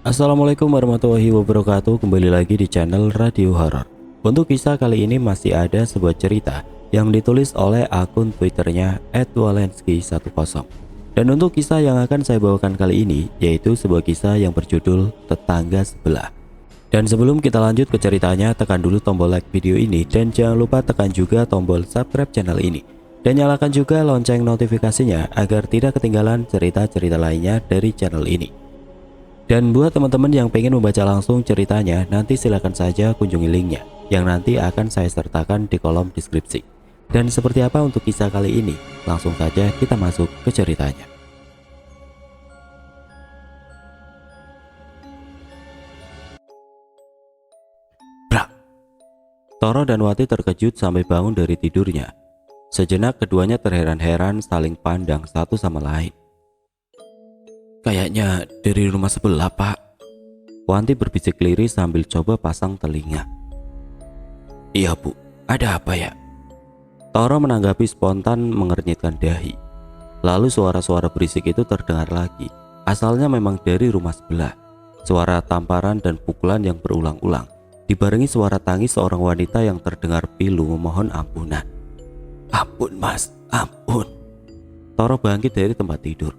Assalamualaikum warahmatullahi wabarakatuh. Kembali lagi di channel Radio Horor. Untuk kisah kali ini masih ada sebuah cerita yang ditulis oleh akun Twitternya @walensky10. Dan untuk kisah yang akan saya bawakan kali ini yaitu sebuah kisah yang berjudul Tetangga Sebelah. Dan sebelum kita lanjut ke ceritanya, tekan dulu tombol like video ini dan jangan lupa tekan juga tombol subscribe channel ini. Dan nyalakan juga lonceng notifikasinya agar tidak ketinggalan cerita-cerita lainnya dari channel ini. Dan buat teman-teman yang pengen membaca langsung ceritanya, nanti silakan saja kunjungi linknya yang nanti akan saya sertakan di kolom deskripsi. Dan seperti apa untuk kisah kali ini? Langsung saja kita masuk ke ceritanya. Brak! Toro dan Wati terkejut sampai bangun dari tidurnya. Sejenak keduanya terheran-heran saling pandang satu sama lain. Kayaknya dari rumah sebelah, Pak. Wanti berbisik lirih sambil coba pasang telinga. Iya, Bu. Ada apa ya? Toro menanggapi spontan mengernyitkan dahi. Lalu suara-suara berisik itu terdengar lagi. Asalnya memang dari rumah sebelah. Suara tamparan dan pukulan yang berulang-ulang dibarengi suara tangis seorang wanita yang terdengar pilu memohon ampunan. Ampun, Mas. Ampun. Toro bangkit dari tempat tidur.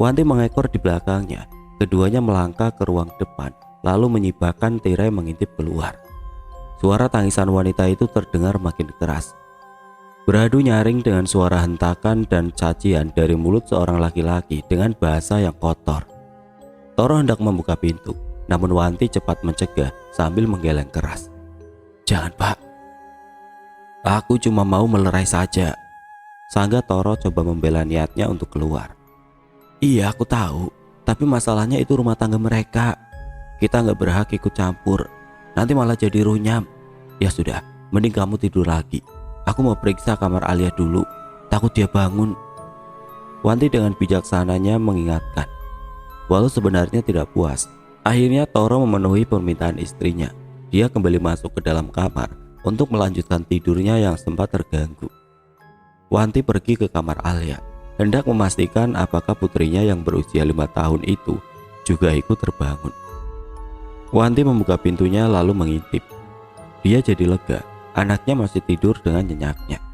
Wanti mengekor di belakangnya. Keduanya melangkah ke ruang depan, lalu menyibakkan tirai mengintip keluar. Suara tangisan wanita itu terdengar makin keras, beradu nyaring dengan suara hentakan dan cacian dari mulut seorang laki-laki dengan bahasa yang kotor. Toro hendak membuka pintu, namun Wanti cepat mencegah sambil menggeleng keras. Jangan, Pak. Aku cuma mau melerai saja. Sangga Toro coba membela niatnya untuk keluar. Iya, aku tahu, tapi masalahnya itu rumah tangga mereka. Kita nggak berhak ikut campur, nanti malah jadi runyam. Ya sudah, mending kamu tidur lagi. Aku mau periksa kamar Alia dulu, takut dia bangun. Wanti dengan bijaksananya mengingatkan. Walau sebenarnya tidak puas, akhirnya Toro memenuhi permintaan istrinya. Dia kembali masuk ke dalam kamar untuk melanjutkan tidurnya yang sempat terganggu. Wanti pergi ke kamar Alia, hendak memastikan apakah putrinya yang berusia 5 tahun itu juga ikut terbangun. Wanti membuka pintunya lalu mengintip. Dia jadi lega, anaknya masih tidur dengan nyenyaknya.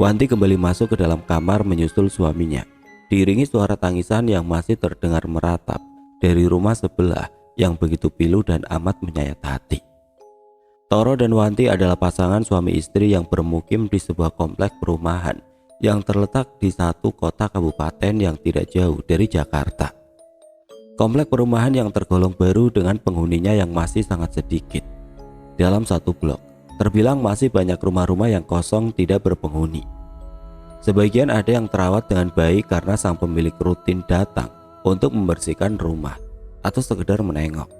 Wanti kembali masuk ke dalam kamar menyusul suaminya, diiringi suara tangisan yang masih terdengar meratap dari rumah sebelah yang begitu pilu dan amat menyayat hati. Toro dan Wanti adalah pasangan suami istri yang bermukim di sebuah komplek perumahan yang terletak di satu kota kabupaten yang tidak jauh dari Jakarta. Komplek perumahan yang tergolong baru dengan penghuninya yang masih sangat sedikit. Dalam satu blok, terbilang masih banyak rumah-rumah yang kosong tidak berpenghuni. Sebagian ada yang terawat dengan baik karena sang pemilik rutin datang untuk membersihkan rumah atau sekedar menengok.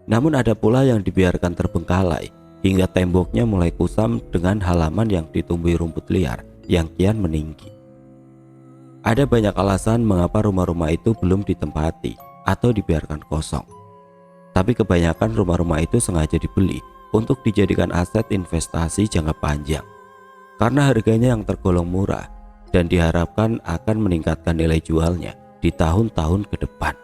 Namun ada pula yang dibiarkan terbengkalai hingga temboknya mulai kusam dengan halaman yang ditumbuhi rumput liar yang kian meninggi. Ada banyak alasan mengapa rumah-rumah itu belum ditempati atau dibiarkan kosong. Tapi kebanyakan rumah-rumah itu sengaja dibeli untuk dijadikan aset investasi jangka panjang. Karena harganya yang tergolong murah dan diharapkan akan meningkatkan nilai jualnya di tahun-tahun ke depan.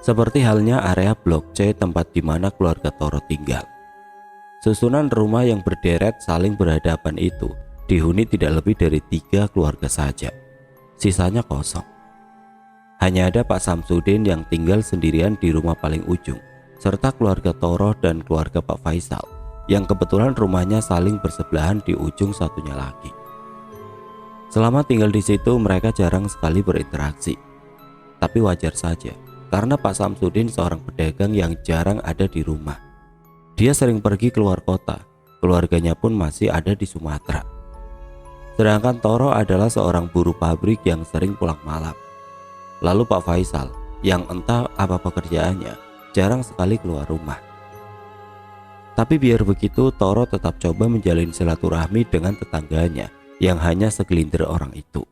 Seperti halnya area Blok C tempat di mana keluarga Toro tinggal. Susunan rumah yang berderet saling berhadapan itu dihuni tidak lebih dari 3 keluarga saja. Sisanya kosong. Hanya ada Pak Samsudin yang tinggal sendirian di rumah paling ujung, serta keluarga Toro dan keluarga Pak Faisal yang kebetulan rumahnya saling bersebelahan di ujung satunya lagi. Selama tinggal di situ mereka jarang sekali berinteraksi. Tapi wajar saja, karena Pak Samsudin seorang pedagang yang jarang ada di rumah. Dia sering pergi keluar kota, keluarganya pun masih ada di Sumatera. Sedangkan Toro adalah seorang buruh pabrik yang sering pulang malam. Lalu Pak Faisal, yang entah apa pekerjaannya, jarang sekali keluar rumah. Tapi biar begitu, Toro tetap coba menjalin silaturahmi dengan tetangganya yang hanya segelintir orang itu.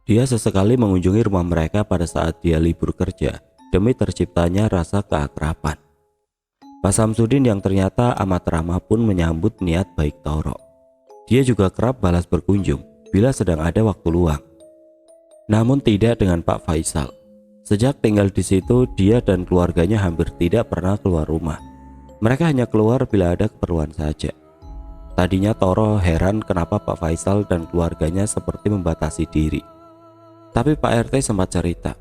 Dia sesekali mengunjungi rumah mereka pada saat dia libur kerja demi terciptanya rasa keakraban. Pak Samsudin yang ternyata amat ramah pun menyambut niat baik Toro. Dia juga kerap balas berkunjung bila sedang ada waktu luang. Namun tidak dengan Pak Faisal. Sejak tinggal di situ, dia dan keluarganya hampir tidak pernah keluar rumah. Mereka hanya keluar bila ada keperluan saja. Tadinya Toro heran kenapa Pak Faisal dan keluarganya seperti membatasi diri. Tapi Pak RT sempat cerita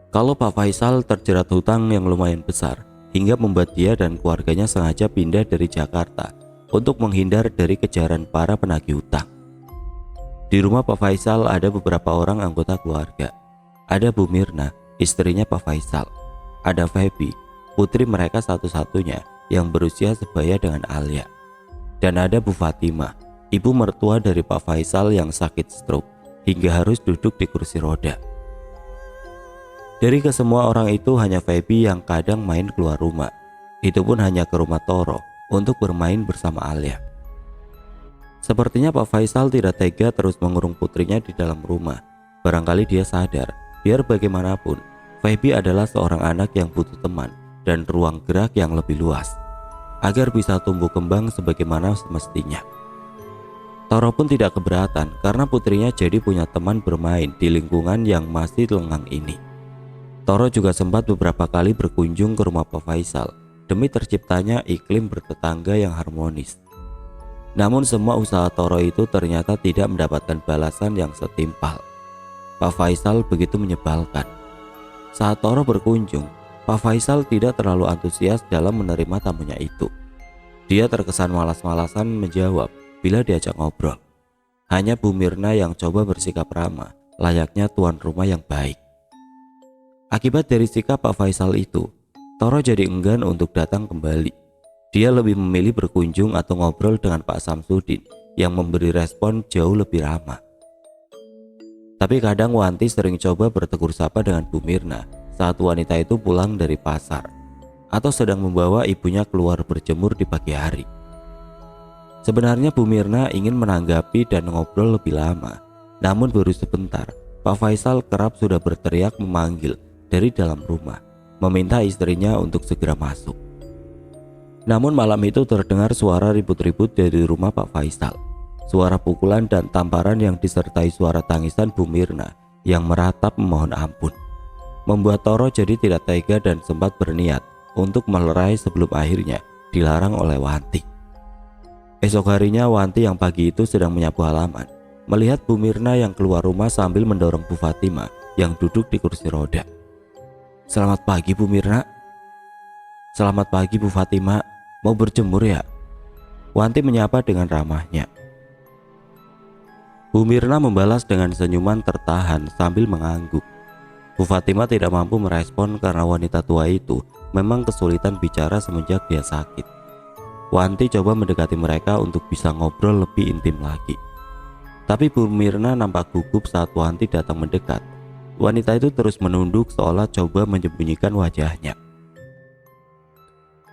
kalau Pak Faisal terjerat hutang yang lumayan besar hingga membuat dia dan keluarganya sengaja pindah dari Jakarta untuk menghindar dari kejaran para penagih hutang. Di rumah Pak Faisal ada beberapa orang anggota keluarga. Ada Bu Mirna, istrinya Pak Faisal. Ada Feby, putri mereka satu-satunya yang berusia sebaya dengan Alia. Dan ada Bu Fatimah, ibu mertua dari Pak Faisal yang sakit stroke hingga harus duduk di kursi roda. Dari kesemua orang itu hanya Feby yang kadang main keluar rumah. Itu pun hanya ke rumah Toro untuk bermain bersama Alia. Sepertinya Pak Faisal tidak tega terus mengurung putrinya di dalam rumah. Barangkali dia sadar, biar bagaimanapun, Feby adalah seorang anak yang butuh teman dan ruang gerak yang lebih luas, agar bisa tumbuh kembang sebagaimana semestinya. Toro pun tidak keberatan karena putrinya jadi punya teman bermain di lingkungan yang masih lengang ini. Toro juga sempat beberapa kali berkunjung ke rumah Pak Faisal demi terciptanya iklim bertetangga yang harmonis. Namun semua usaha Toro itu ternyata tidak mendapatkan balasan yang setimpal. Pak Faisal begitu menyebalkan. Saat Toro berkunjung, Pak Faisal tidak terlalu antusias dalam menerima tamunya itu. Dia terkesan malas-malasan menjawab bila diajak ngobrol. Hanya Bu Mirna yang coba bersikap ramah, layaknya tuan rumah yang baik. Akibat dari sikap Pak Faisal itu, Toro jadi enggan untuk datang kembali. Dia lebih memilih berkunjung atau ngobrol dengan Pak Samsudin yang memberi respon jauh lebih ramah. Tapi kadang Wanti sering coba bertegur sapa dengan Bu Mirna saat wanita itu pulang dari pasar atau sedang membawa ibunya keluar berjemur di pagi hari. Sebenarnya Bu Mirna ingin menanggapi dan ngobrol lebih lama, namun baru sebentar Pak Faisal kerap sudah berteriak memanggil dari dalam rumah, meminta istrinya untuk segera masuk. Namun malam itu terdengar suara ribut-ribut dari rumah Pak Faisal. Suara pukulan dan tamparan yang disertai suara tangisan Bu Mirna yang meratap memohon ampun membuat Toro jadi tidak tega dan sempat berniat untuk melerai sebelum akhirnya dilarang oleh Wanti. Esok harinya Wanti yang pagi itu sedang menyapu halaman melihat Bu Mirna yang keluar rumah sambil mendorong Bu Fatimah yang duduk di kursi roda. "Selamat pagi Bu Mirna." "Selamat pagi Bu Fatimah, mau berjemur ya?" Wanti menyapa dengan ramahnya. Bu Mirna membalas dengan senyuman tertahan sambil mengangguk. Bu Fatimah tidak mampu merespon karena wanita tua itu memang kesulitan bicara semenjak dia sakit. Wanti coba mendekati mereka untuk bisa ngobrol lebih intim lagi. Tapi Bu Mirna nampak gugup saat Wanti datang mendekat. Wanita itu terus menunduk seolah coba menyembunyikan wajahnya.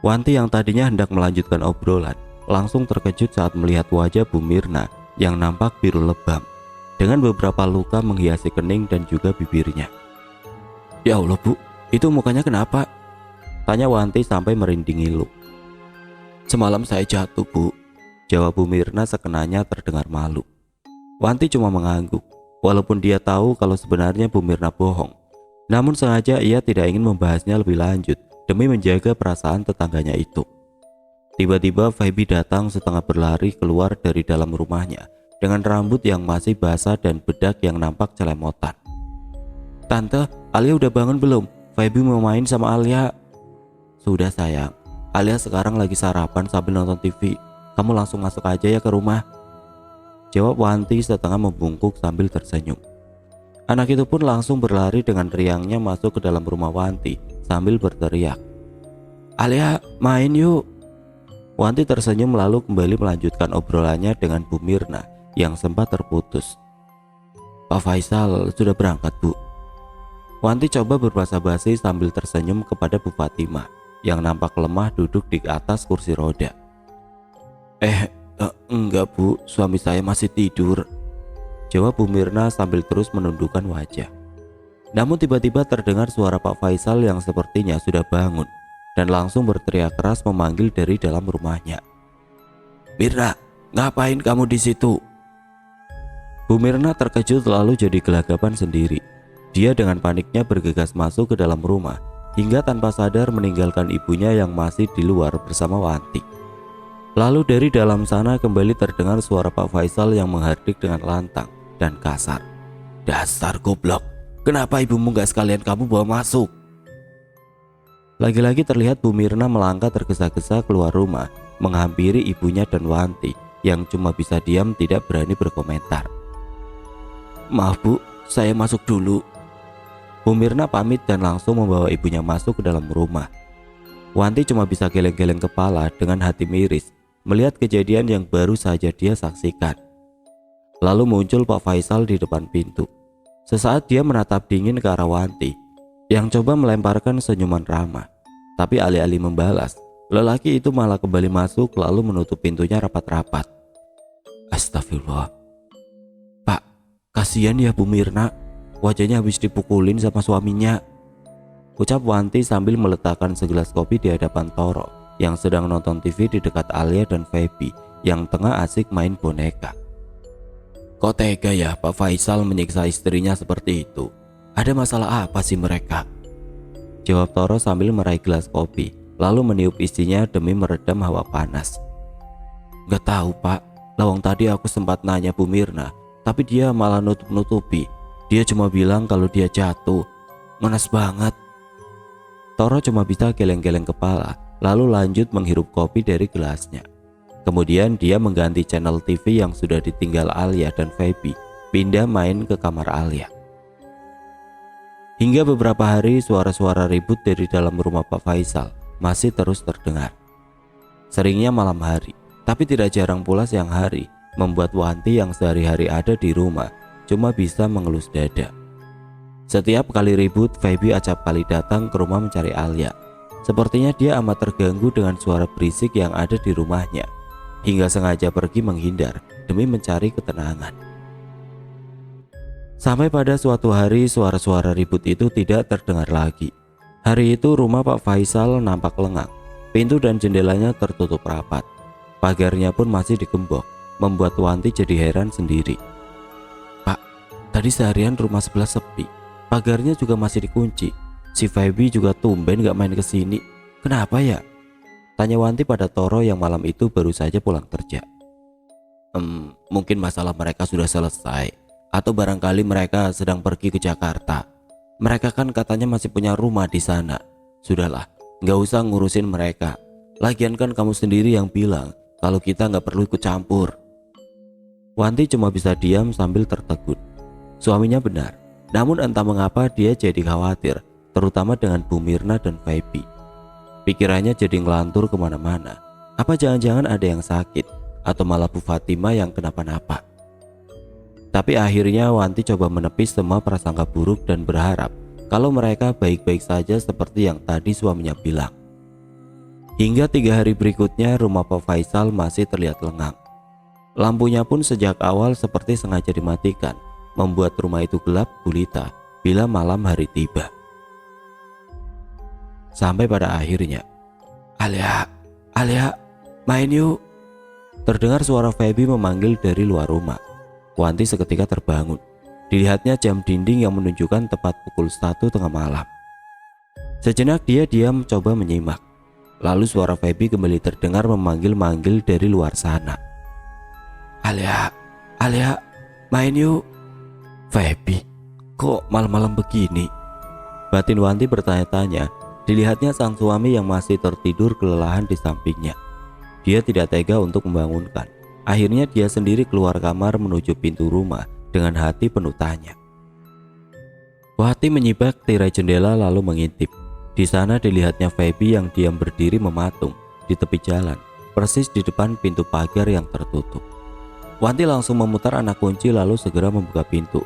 Wanti yang tadinya hendak melanjutkan obrolan langsung terkejut saat melihat wajah Bu Mirna yang nampak biru lebam dengan beberapa luka menghiasi kening dan juga bibirnya. "Ya Allah Bu, itu mukanya kenapa?" tanya Wanti sampai merinding ngilu. "Semalam saya jatuh Bu," jawab Bu Mirna sekenanya terdengar malu. Wanti cuma mengangguk, walaupun dia tahu kalau sebenarnya Bu Mirna bohong. Namun sengaja ia tidak ingin membahasnya lebih lanjut demi menjaga perasaan tetangganya itu. Tiba-tiba Feby datang setengah berlari keluar dari dalam rumahnya dengan rambut yang masih basah dan bedak yang nampak celemotan. "Tante, Alia udah bangun belum? Feby mau main sama Alia." "Sudah sayang, Alia sekarang lagi sarapan sambil nonton TV. Kamu langsung masuk aja ya ke rumah," jawab Wanti setengah membungkuk sambil tersenyum. Anak itu pun langsung berlari dengan riangnya masuk ke dalam rumah Wanti sambil berteriak, "Alia, main yuk." Wanti tersenyum lalu kembali melanjutkan obrolannya dengan Bu Mirna yang sempat terputus. "Pak Faisal sudah berangkat Bu." Wanti coba berbahasa basi sambil tersenyum kepada Bu Fatimah yang nampak lemah duduk di atas kursi roda. Enggak Bu, suami saya masih tidur," jawab Bu Mirna sambil terus menundukkan wajah. Namun tiba-tiba terdengar suara Pak Faisal yang sepertinya sudah bangun dan langsung berteriak keras memanggil dari dalam rumahnya. "Mirna, ngapain kamu di situ?" Bu Mirna terkejut lalu jadi gelagapan sendiri. Dia dengan paniknya bergegas masuk ke dalam rumah hingga tanpa sadar meninggalkan ibunya yang masih di luar bersama Wanti. Lalu dari dalam sana kembali terdengar suara Pak Faisal yang menghardik dengan lantang dan kasar. "Dasar goblok, kenapa ibumu gak sekalian kamu bawa masuk?" Lagi-lagi terlihat Bu Mirna melangkah tergesa-gesa keluar rumah, menghampiri ibunya dan Wanti yang cuma bisa diam tidak berani berkomentar. "Maaf Bu, saya masuk dulu." Bu Mirna pamit dan langsung membawa ibunya masuk ke dalam rumah. Wanti cuma bisa geleng-geleng kepala dengan hati miris melihat kejadian yang baru saja dia saksikan. Lalu muncul Pak Faisal di depan pintu. Sesaat dia menatap dingin ke arah Wanti yang coba melemparkan senyuman ramah. Tapi alih-alih membalas, lelaki itu malah kembali masuk lalu menutup pintunya rapat-rapat. "Astagfirullah. Pak, kasihan ya Bu Mirna, wajahnya habis dipukulin sama suaminya," ucap Wanti sambil meletakkan segelas kopi di hadapan Toro yang sedang nonton TV di dekat Alia dan Feby yang tengah asik main boneka. "Kok tega ya Pak Faisal menyiksa istrinya seperti itu? Ada masalah apa sih mereka?" jawab Toro sambil meraih gelas kopi lalu meniup isinya demi meredam hawa panas. "Gak tahu Pak, lawang tadi aku sempat nanya Bu Mirna, tapi dia malah nutup-nutupi. Dia cuma bilang kalau dia jatuh. Ngenes banget." Toro cuma bisa geleng-geleng kepala lalu lanjut menghirup kopi dari gelasnya. Kemudian dia mengganti channel TV yang sudah ditinggal Alia dan Feby, pindah main ke kamar Alia. Hingga beberapa hari suara-suara ribut dari dalam rumah Pak Faisal masih terus terdengar. Seringnya malam hari, tapi tidak jarang pula siang hari, membuat Wanti yang sehari-hari ada di rumah cuma bisa mengelus dada. Setiap kali ribut, Feby acap kali datang ke rumah mencari Alia. Sepertinya dia amat terganggu dengan suara berisik yang ada di rumahnya, hingga sengaja pergi menghindar demi mencari ketenangan. Sampai pada suatu hari suara-suara ribut itu tidak terdengar lagi. Hari itu rumah Pak Faisal nampak lengang, pintu dan jendelanya tertutup rapat. Pagarnya pun masih digembok, membuat Wanti jadi heran sendiri. "Pak, tadi seharian rumah sebelah sepi, pagarnya juga masih dikunci. Si Feby juga tumben gak main kesini. Kenapa ya?" tanya Wanti pada Toro yang malam itu baru saja pulang kerja. Mungkin masalah mereka sudah selesai, atau barangkali mereka sedang pergi ke Jakarta. Mereka kan katanya masih punya rumah di sana. Sudahlah, gak usah ngurusin mereka. Lagian kan kamu sendiri yang bilang kalau kita gak perlu ikut campur." Wanti cuma bisa diam sambil tertegun. Suaminya benar, namun entah mengapa dia jadi khawatir, terutama dengan Bu Mirna dan Feby. Pikirannya jadi ngelantur kemana-mana. Apa jangan-jangan ada yang sakit, atau malah Bu Fatima yang kenapa-napa? Tapi akhirnya Wanti coba menepis semua prasangka buruk dan berharap kalau mereka baik-baik saja seperti yang tadi suaminya bilang. Hingga 3 hari berikutnya rumah Pak Faisal masih terlihat lengang. Lampunya pun sejak awal seperti sengaja dimatikan, membuat rumah itu gelap gulita bila malam hari tiba. Sampai pada akhirnya, Alia, main yuk." Terdengar suara Feby memanggil dari luar rumah. Wanti seketika terbangun. Dilihatnya jam dinding yang menunjukkan tepat pukul 1 tengah malam. Sejenak dia diam coba menyimak. Lalu suara Feby kembali terdengar memanggil-manggil dari luar sana. Alia, main yuk." "Feby, kok malam-malam begini?" batin Wanti bertanya-tanya. Dilihatnya sang suami yang masih tertidur kelelahan di sampingnya. Dia tidak tega untuk membangunkan. Akhirnya dia sendiri keluar kamar menuju pintu rumah dengan hati penuh tanya. Wati menyibak tirai jendela lalu mengintip. Di sana dilihatnya Feby yang diam berdiri mematung di tepi jalan, persis di depan pintu pagar yang tertutup. Wanti langsung memutar anak kunci lalu segera membuka pintu.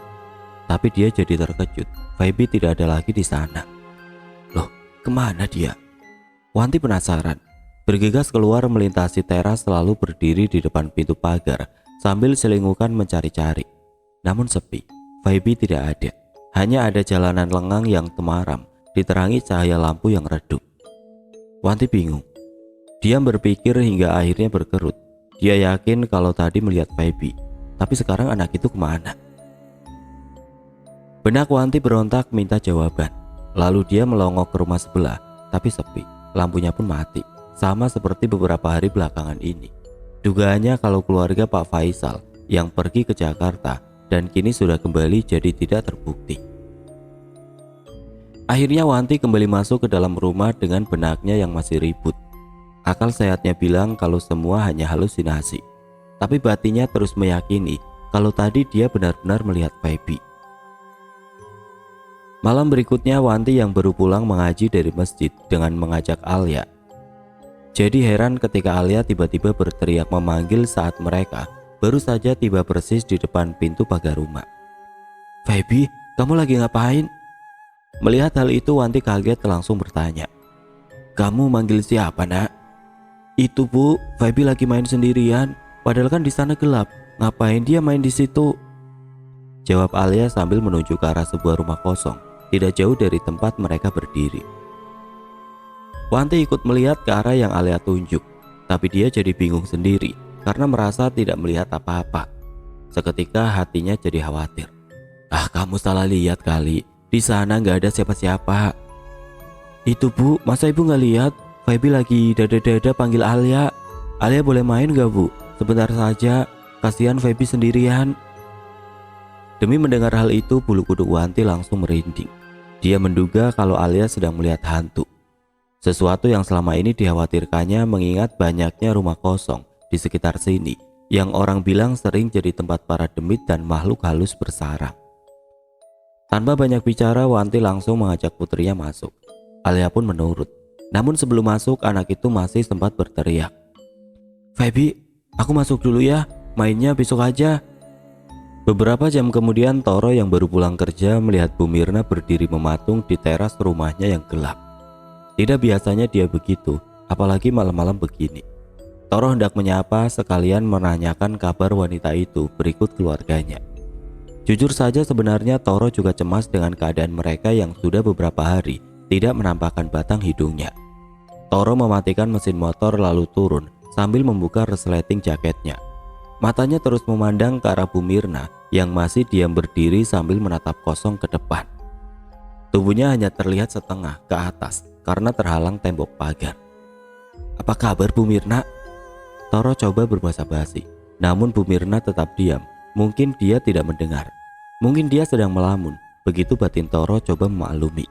Tapi dia jadi terkejut. Feby tidak ada lagi di sana. Loh, kemana dia? Wanti penasaran. Bergegas keluar melintasi teras lalu berdiri di depan pintu pagar sambil selingukan mencari-cari. Namun sepi, Feby tidak ada. Hanya ada jalanan lengang yang temaram diterangi cahaya lampu yang redup. Wanti bingung. Dia berpikir hingga akhirnya berkerut. Dia yakin kalau tadi melihat Feby, tapi sekarang anak itu kemana? Benak Wanti berontak minta jawaban. Lalu dia melongo ke rumah sebelah, tapi sepi, lampunya pun mati. Sama seperti beberapa hari belakangan ini. Dugaannya kalau keluarga Pak Faisal yang pergi ke Jakarta dan kini sudah kembali jadi tidak terbukti. Akhirnya Wanti kembali masuk ke dalam rumah dengan benaknya yang masih ribut. Akal sehatnya bilang kalau semua hanya halusinasi. Tapi batinnya terus meyakini kalau tadi dia benar-benar melihat Feby. Malam berikutnya Wanti yang baru pulang mengaji dari masjid dengan mengajak Alia. Jadi heran ketika Alia tiba-tiba berteriak memanggil saat mereka baru saja tiba persis di depan pintu pagar rumah. "Feby, kamu lagi ngapain?" Melihat hal itu Wanti kaget langsung bertanya. "Kamu manggil siapa, Nak?" "Itu Bu, Feby lagi main sendirian. Padahal kan di sana gelap. Ngapain dia main di situ?" Jawab Alia sambil menuju ke arah sebuah rumah kosong tidak jauh dari tempat mereka berdiri. Wanti ikut melihat ke arah yang Alia tunjuk, tapi dia jadi bingung sendiri karena merasa tidak melihat apa-apa. Seketika hatinya jadi khawatir. Kamu salah lihat kali. Di sana nggak ada siapa-siapa." "Itu Bu, masa Ibu nggak lihat? Feby lagi dada-dada panggil Alia. Alia boleh main nggak Bu? Sebentar saja, kasihan Feby sendirian." Demi mendengar hal itu, bulu kuduk Wanti langsung merinding. Dia menduga kalau Alia sedang melihat hantu. Sesuatu yang selama ini dikhawatirkannya mengingat banyaknya rumah kosong di sekitar sini yang orang bilang sering jadi tempat para demit dan makhluk halus bersarang. Tanpa banyak bicara, Wanti langsung mengajak putrinya masuk. Alia pun menurut. Namun sebelum masuk, anak itu masih sempat berteriak, "Feby, aku masuk dulu ya, mainnya besok aja." Beberapa jam kemudian Toro yang baru pulang kerja melihat Bu Mirna berdiri mematung di teras rumahnya yang gelap. Tidak biasanya dia begitu, apalagi malam-malam begini. Toro hendak menyapa sekalian menanyakan kabar wanita itu berikut keluarganya. Jujur saja sebenarnya Toro juga cemas dengan keadaan mereka yang sudah beberapa hari tidak menampakkan batang hidungnya. Toro mematikan mesin motor lalu turun sambil membuka resleting jaketnya. Matanya terus memandang ke arah Bu Mirna yang masih diam berdiri sambil menatap kosong ke depan. Tubuhnya hanya terlihat setengah ke atas karena terhalang tembok pagar. "Apa kabar Bu Mirna?" Toro coba berbahasa basi, namun Bu Mirna tetap diam. Mungkin dia tidak mendengar. Mungkin dia sedang melamun. Begitu batin Toro coba memaklumi.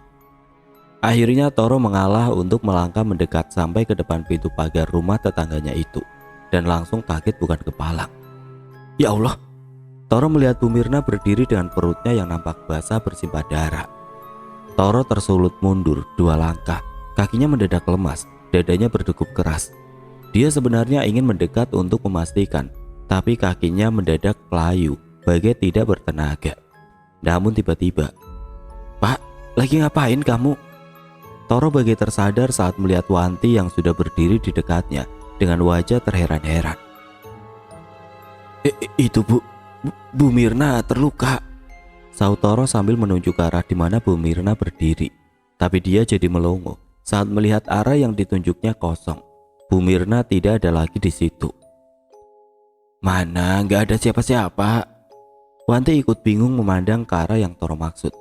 Akhirnya Toro mengalah untuk melangkah mendekat sampai ke depan pintu pagar rumah tetangganya itu dan langsung kaget bukan kepala. "Ya Allah!" Toro melihat Bu Mirna berdiri dengan perutnya yang nampak basah bersimpah darah. Toro tersulut mundur 2 langkah, kakinya mendadak lemas, dadanya berdegup keras. Dia sebenarnya ingin mendekat untuk memastikan, tapi kakinya mendadak layu, bagai tidak bertenaga. Namun tiba-tiba, "Pak, lagi ngapain kamu?" Toro bagai tersadar saat melihat Wanti yang sudah berdiri di dekatnya dengan wajah terheran-heran. Itu Bu Mirna terluka," sahut Toro sambil menunjuk ke arah di mana Bu Mirna berdiri. Tapi dia jadi melongo saat melihat arah yang ditunjuknya kosong. Bu Mirna tidak ada lagi di situ. "Mana nggak ada siapa-siapa." Wanti ikut bingung memandang ke arah yang Toro maksud.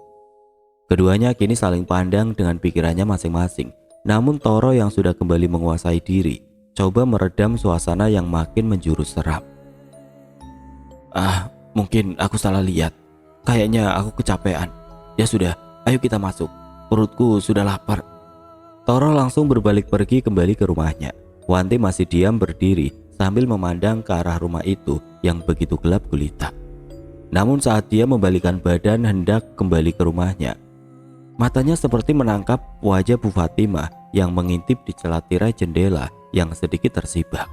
Keduanya kini saling pandang dengan pikirannya masing-masing. Namun Toro yang sudah kembali menguasai diri coba meredam suasana yang makin menjurus seram. Mungkin aku salah lihat. Kayaknya aku kecapean. Ya sudah, ayo kita masuk. Perutku sudah lapar." Toro langsung berbalik pergi kembali ke rumahnya. Wanti masih diam berdiri sambil memandang ke arah rumah itu yang begitu gelap gulita. Namun saat dia membalikkan badan hendak kembali ke rumahnya, matanya seperti menangkap wajah Bu Fatimah yang mengintip di celah tirai jendela yang sedikit tersibak.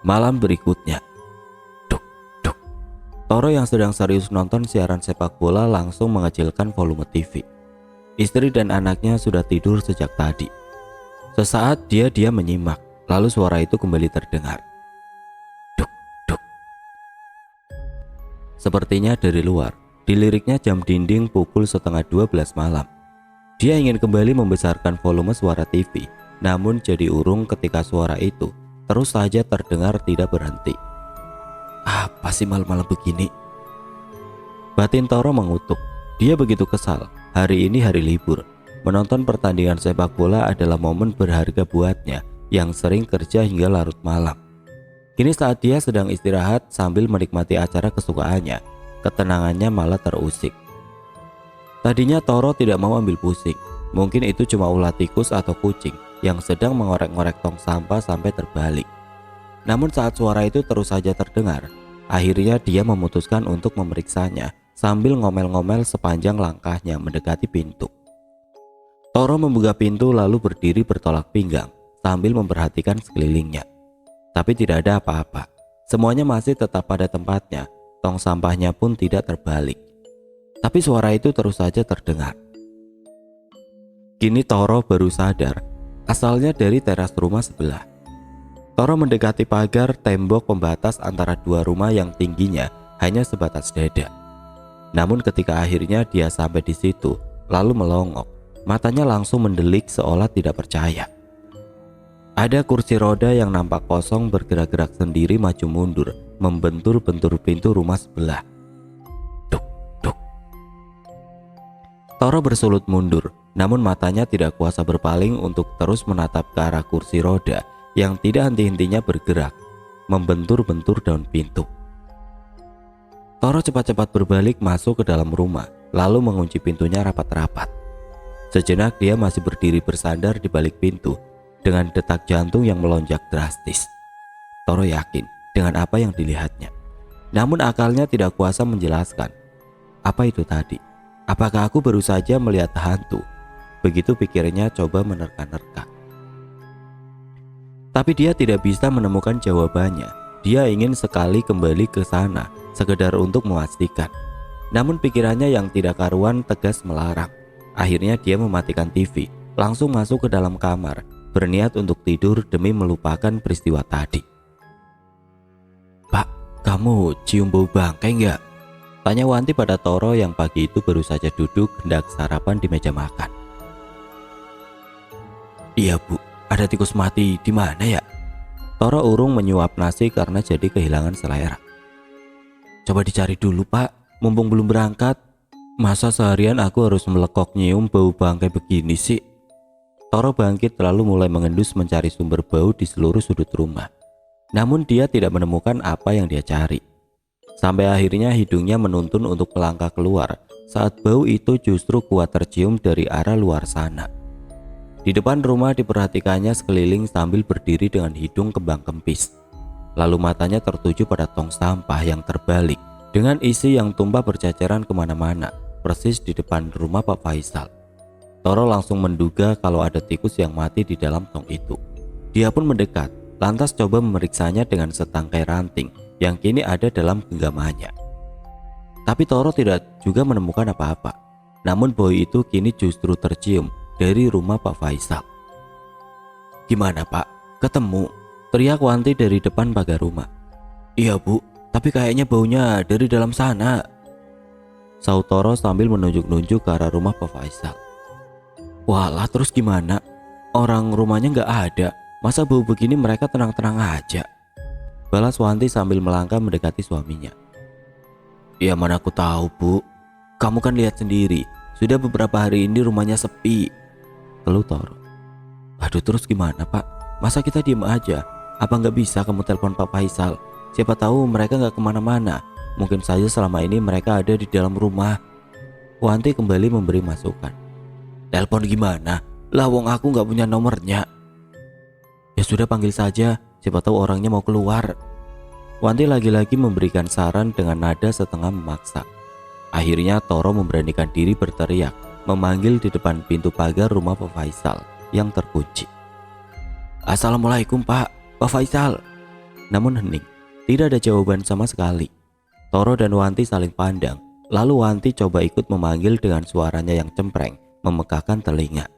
Malam berikutnya, duk. Toro yang sedang serius nonton siaran sepak bola langsung mengecilkan volume TV. Istri dan anaknya sudah tidur sejak tadi. Sesaat dia diam menyimak, lalu suara itu kembali terdengar. Duk. Sepertinya dari luar, diliriknya jam dinding pukul 11:30 malam. Dia ingin kembali membesarkan volume suara TV, namun jadi urung ketika suara itu terus saja terdengar tidak berhenti. Apa sih malam-malam begini? Batin Toro mengutuk. Dia begitu kesal. Hari ini hari libur. Menonton pertandingan sepak bola adalah momen berharga buatnya yang sering kerja hingga larut malam. Kini saat dia sedang istirahat sambil menikmati acara kesukaannya, ketenangannya malah terusik. Tadinya Toro tidak mau ambil pusing. Mungkin itu cuma ulah tikus atau kucing yang sedang mengorek-ngorek tong sampah sampai terbalik. Namun saat suara itu terus saja terdengar, akhirnya dia memutuskan untuk memeriksanya sambil ngomel-ngomel sepanjang langkahnya mendekati pintu. Toro membuka pintu lalu berdiri bertolak pinggang sambil memperhatikan sekelilingnya. Tapi tidak ada apa-apa. Semuanya masih tetap pada tempatnya. Tong sampahnya pun tidak terbalik. Tapi suara itu terus saja terdengar. Kini Toro baru sadar, asalnya dari teras rumah sebelah. Toro mendekati pagar tembok pembatas antara dua rumah yang tingginya hanya sebatas dada. Namun ketika akhirnya dia sampai di situ, lalu melongok, matanya langsung mendelik seolah tidak percaya. Ada kursi roda yang nampak kosong bergerak-gerak sendiri maju mundur, membentur-bentur pintu rumah sebelah. Duk, duk. Toro bersulut mundur, namun matanya tidak kuasa berpaling untuk terus menatap ke arah kursi roda yang tidak henti-hentinya bergerak, membentur-bentur daun pintu. Toro cepat-cepat berbalik masuk ke dalam rumah, lalu mengunci pintunya rapat-rapat. Sejenak dia masih berdiri bersandar di balik pintu, dengan detak jantung yang melonjak drastis. Toro yakin dengan apa yang dilihatnya. Namun akalnya tidak kuasa menjelaskan. Apa itu tadi? Apakah aku baru saja melihat hantu? Begitu pikirnya coba menerka-nerka. Tapi dia tidak bisa menemukan jawabannya. Dia ingin sekali kembali ke sana, sekedar untuk memastikan. Namun pikirannya yang tidak karuan tegas melarang. Akhirnya dia mematikan TV, langsung masuk ke dalam kamar, berniat untuk tidur demi melupakan peristiwa tadi. "Pak, kamu cium bau bangkai enggak?" tanya Wanti pada Toro yang pagi itu baru saja duduk hendak sarapan di meja makan. "Iya Bu, ada tikus mati di mana ya?" Toro urung menyuap nasi karena jadi kehilangan selera. "Coba dicari dulu Pak, mumpung belum berangkat. Masa seharian aku harus melekok nyium bau bangkai begini sih?" Toro bangkit lalu mulai mengendus mencari sumber bau di seluruh sudut rumah. Namun dia tidak menemukan apa yang dia cari. Sampai akhirnya hidungnya menuntun untuk melangkah keluar saat bau itu justru kuat tercium dari arah luar sana. Di depan rumah diperhatikannya sekeliling sambil berdiri dengan hidung kembang kempis. Lalu matanya tertuju pada tong sampah yang terbalik dengan isi yang tumpah berceceran kemana-mana, persis di depan rumah Pak Faisal. Toro langsung menduga kalau ada tikus yang mati di dalam tong itu. Dia pun mendekat, lantas coba memeriksanya dengan setangkai ranting yang kini ada dalam genggamannya. Tapi Toro tidak juga menemukan apa-apa. Namun bau itu kini justru tercium dari rumah Pak Faisal. "Gimana Pak? Ketemu?" teriak Wanti dari depan pagar rumah. "Iya Bu, tapi kayaknya baunya dari dalam sana," saut Toro sambil menunjuk-nunjuk ke arah rumah Pak Faisal. "Walah, terus gimana? Orang rumahnya nggak ada. Masa bau begini mereka tenang-tenang aja?" balas Wanti sambil melangkah mendekati suaminya. "Ya mana aku tahu Bu. Kamu kan lihat sendiri. Sudah beberapa hari ini rumahnya sepi," keluh Toro. "Aduh, terus gimana Pak? Masa kita diem aja? Apa nggak bisa kamu telepon Pak Faisal? Siapa tahu mereka nggak kemana-mana. Mungkin saja selama ini mereka ada di dalam rumah." Wanti kembali memberi masukan. "Telepon gimana? Lah wong aku nggak punya nomornya." "Ya sudah, panggil saja. Siapa tahu orangnya mau keluar." Wanti lagi-lagi memberikan saran dengan nada setengah memaksa. Akhirnya Toro memberanikan diri berteriak, memanggil di depan pintu pagar rumah Pak Faisal yang terkunci. "Assalamualaikum Pak Faisal." Namun hening, tidak ada jawaban sama sekali. Toro dan Wanti saling pandang, lalu Wanti coba ikut memanggil dengan suaranya yang cempreng, memekakkan telinga.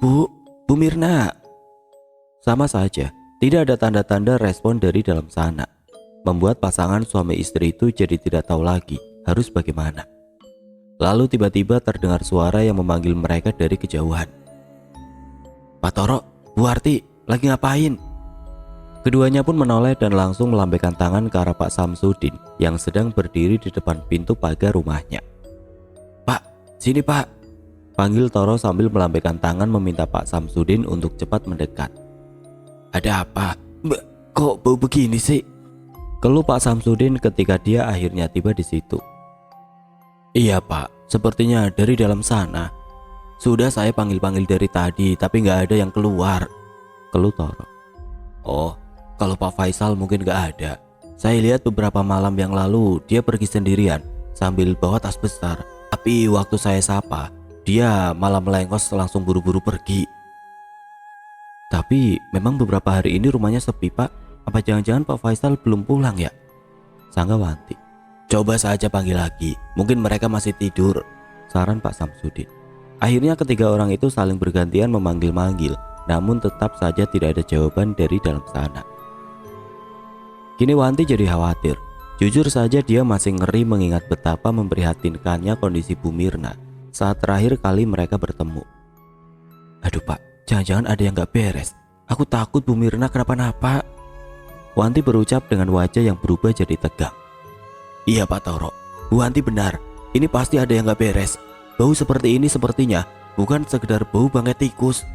Bu Mirna." Sama saja, tidak ada tanda-tanda respon dari dalam sana, membuat pasangan suami istri itu jadi tidak tahu lagi harus bagaimana. Lalu tiba-tiba terdengar suara yang memanggil mereka dari kejauhan. "Pak Toro, Bu Arti, lagi ngapain?" Keduanya pun menoleh dan langsung melambaikan tangan ke arah Pak Samsudin yang sedang berdiri di depan pintu pagar rumahnya. "Pak, sini Pak," panggil Toro sambil melambaikan tangan meminta Pak Samsudin untuk cepat mendekat. "Ada apa? Mbak, kok bau begini sih?" keluh Pak Samsudin ketika dia akhirnya tiba di situ. "Iya Pak, sepertinya dari dalam sana. Sudah saya panggil-panggil dari tadi tapi nggak ada yang keluar," keluh Toro. "Oh, kalau Pak Faisal mungkin nggak ada. Saya lihat beberapa malam yang lalu dia pergi sendirian sambil bawa tas besar. Tapi waktu saya sapa, dia malah melengos langsung buru-buru pergi." "Tapi memang beberapa hari ini rumahnya sepi Pak. Apa jangan-jangan Pak Faisal belum pulang ya?" sangka Wanti. "Coba saja panggil lagi, mungkin mereka masih tidur," saran Pak Samsudin. Akhirnya ketiga orang itu saling bergantian memanggil-manggil, namun tetap saja tidak ada jawaban dari dalam sana. Kini Wanti jadi khawatir. Jujur saja dia masih ngeri mengingat betapa memprihatinkannya kondisi Bu Mirna saat terakhir kali mereka bertemu. "Aduh Pak, jangan-jangan ada yang gak beres. Aku takut Bu Mirna kenapa-napa," Wanti berucap dengan wajah yang berubah jadi tegang. "Iya Pak Toro, Bu Wanti benar. Ini pasti ada yang gak beres. Bau seperti ini sepertinya bukan sekedar bau bangkai tikus,"